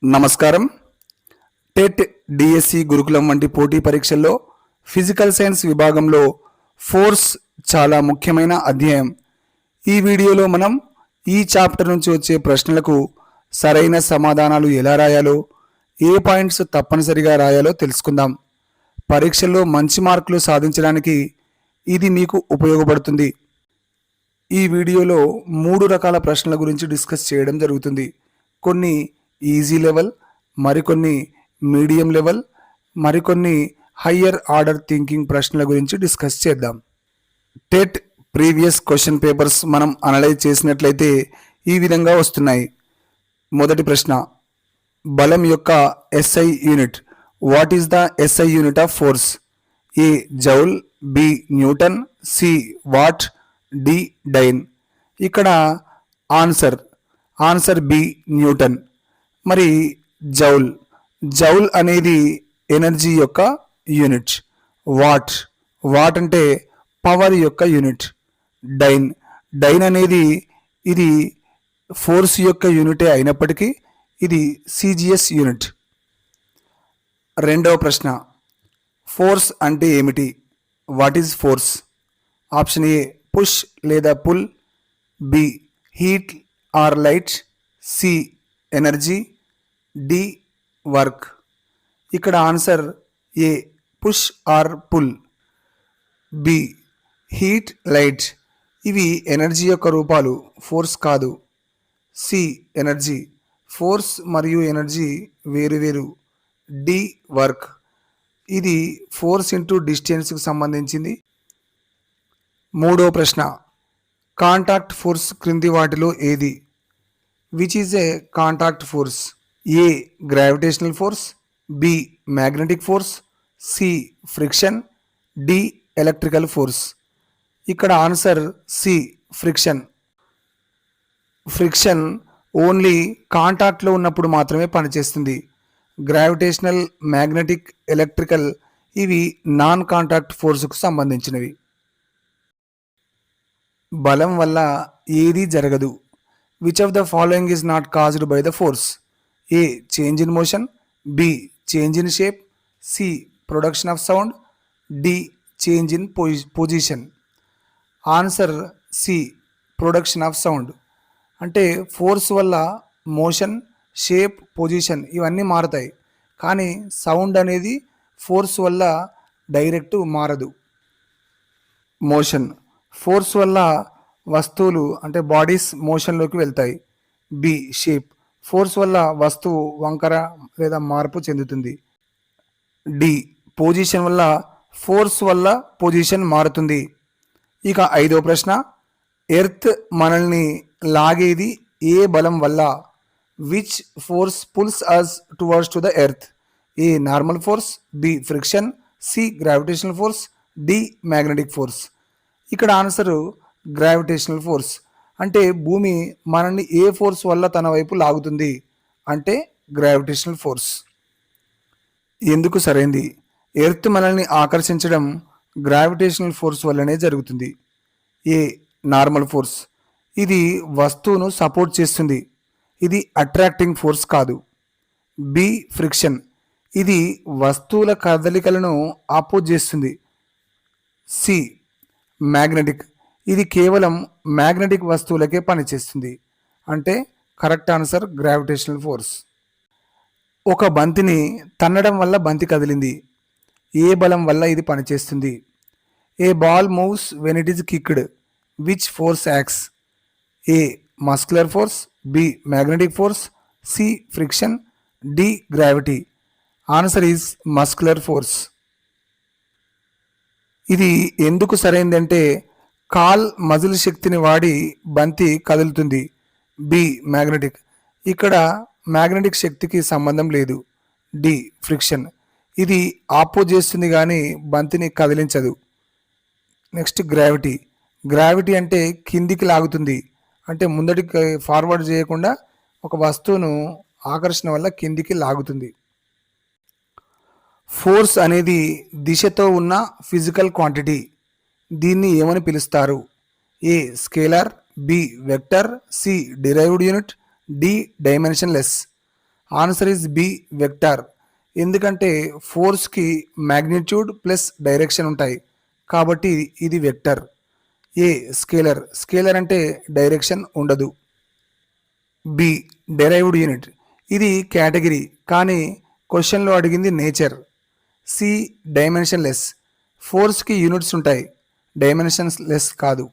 నమస్కారం. TET, DSC, గురుకులం వంటి పోటీ పరీక్షల్లో ఫిజికల్ సైన్స్ విభాగంలో ఫోర్స్ చాలా ముఖ్యమైన అధ్యాయం. ఈ వీడియోలో మనం ఈ చాప్టర్ నుంచి వచ్చే ప్రశ్నలకు సరైన సమాధానాలు ఎలా రాయాలో, ఏ పాయింట్స్ తప్పనిసరిగా రాయాలో తెలుసుకుందాం. పరీక్షల్లో మంచి మార్కులు సాధించడానికి ఇది మీకు ఉపయోగపడుతుంది. ఈ వీడియోలో 3 రకాల ప్రశ్నల గురించి డిస్కస్ చేయడం జరుగుతుంది. కొన్ని ఈజీ లెవెల్, మరికొన్ని మీడియం లెవెల్, మరికొన్ని హయ్యర్ ఆర్డర్ థింకింగ్ ప్రశ్నల గురించి డిస్కస్ చేద్దాం. టెట్ ప్రీవియస్ క్వశ్చన్ పేపర్స్ మనం అనలైజ్ చేసినట్లయితే ఈ విధంగా వస్తున్నాయి. మొదటి ప్రశ్న, బలం యొక్క SI unit. What is the SI unit of force? A joule, B newton, C watt, D dyne. ఇక్కడ ఆన్సర్ బి న్యూటన్. మరి జౌల్ అనేది ఎనర్జీ యొక్క యూనిట్. వాట్ అంటే పవర్ యొక్క యూనిట్. డైన్ అనేది ఇది ఫోర్స్ యొక్క యూనిటే అయినప్పటికీ ఇది సిజిఎస్ యూనిట్. రెండవ ప్రశ్న, ఫోర్స్ అంటే ఏమిటి? What is force? Option A push లేదా pull, B heat or light, C energy, D work. ఇక్కడ answer A push or pull, B heat light. ఇవి ఎనర్జీ యొక్క రూపాలు, ఫోర్స్ కాదు. C energy. ఫోర్స్ మరియు ఎనర్జీ వేరు. D work. ఇది force into డిస్టెన్స్కి సంబంధించింది. మూడో ప్రశ్న, కాంటాక్ట్ ఫోర్స్ క్రింది వాటిలో ఏది? Which is a contact force? A gravitational force, B magnetic force, C friction, D electrical force. ఇక్కడ answer C friction. Friction only కాంటాక్ట్లో ఉన్నప్పుడు మాత్రమే పనిచేస్తుంది. గ్రావిటేషనల్, మ్యాగ్నెటిక్, ఎలక్ట్రికల్ ఇవి నాన్ కాంటాక్ట్ ఫోర్స్కు సంబంధించినవి. బలం వల్ల ఏది జరగదు. Which of the following is not caused by the force? A change in motion, B change in shape, C production of sound, D change in position. Answer C production of sound. అంటే force వల్ల motion, shape, position ఇవన్నీ మారుతాయి, కానీ sound అనేది force వల్ల direct మారదు. Motion, force వల్ల వస్తువులు అంటే బాడీస్ మోషన్లోకి వెళ్తాయి. బి షేప్, ఫోర్స్ వల్ల వస్తువు వంకర లేదా మార్పు చెందుతుంది. డి పొజిషన్ వల్ల ఫోర్స్ వల్ల పొజిషన్ మారుతుంది. ఇక ఐదో ప్రశ్న, ఎర్త్ మనల్ని లాగేది ఏ బలం వల్ల? Which force pulls us towards to the earth? A normal force, B friction, C gravitational force, D magnetic force. ఇక్కడ ఆన్సరు గ్రావిటేషనల్ ఫోర్స్. అంటే భూమి మనల్ని ఏ ఫోర్స్ వల్ల తన వైపు లాగుతుంది అంటే గ్రావిటేషనల్ ఫోర్స్. ఎందుకు సరైంది? ఎర్త్ మనల్ని ఆకర్షించడం గ్రావిటేషనల్ ఫోర్స్ వల్లనే జరుగుతుంది. ఏ నార్మల్ ఫోర్స్, ఇది వస్తువును సపోర్ట్ చేస్తుంది, ఇది అట్రాక్టింగ్ ఫోర్స్ కాదు. బి ఫ్రిక్షన్, ఇది వస్తువుల కదలికలను ఆపోజ్ చేస్తుంది. సి మ్యాగ్నెటిక్, ఇది కేవలం మ్యాగ్నెటిక్ వస్తువులకే పనిచేస్తుంది. అంటే కరెక్ట్ ఆన్సర్ గ్రావిటేషనల్ ఫోర్స్. ఒక బంతిని తన్నడం వల్ల బంతి కదిలింది. ఏ బలం వల్ల ఇది పనిచేస్తుంది? A ball moves when it is kicked. Which force acts? A muscular force, B magnetic force, C friction, D gravity. Answer is muscular force. ఇది ఎందుకు సరైందంటే కాల్ మజిల్ శక్తిని వాడి బంతి కదులుతుంది. బి మ్యాగ్నెటిక్, ఇక్కడ మ్యాగ్నెటిక్ శక్తికి సంబంధం లేదు. డి ఫ్రిక్షన్, ఇది ఆపోజ్ చేస్తుంది కానీ బంతిని కదిలించదు. నెక్స్ట్ గ్రావిటీ అంటే కిందికి లాగుతుంది, అంటే ముందటికి ఫార్వర్డ్ చేయకుండా ఒక వస్తువును ఆకర్షణ వల్ల కిందికి లాగుతుంది. ఫోర్స్ అనేది దిశతో ఉన్న ఫిజికల్ క్వాంటిటీ. దీన్ని ఏమని పిలుస్తారు? A scalar, B vector, C derived unit, D dimensionless. Answer is B vector. ఎందుకంటే ఫోర్స్కి మ్యాగ్నిట్యూడ్ ప్లస్ డైరెక్షన్ ఉంటాయి కాబట్టి ఇది వెక్టర్. A scalar. స్కేలర్ అంటే డైరెక్షన్ ఉండదు. B derived unit. ఇది కేటగిరీ కానీ క్వశ్చన్లో అడిగింది నేచర్. C dimensionless. ఫోర్స్కి యూనిట్స్ ఉంటాయి, డైమెన్షన్స్ లెస్ కాదు.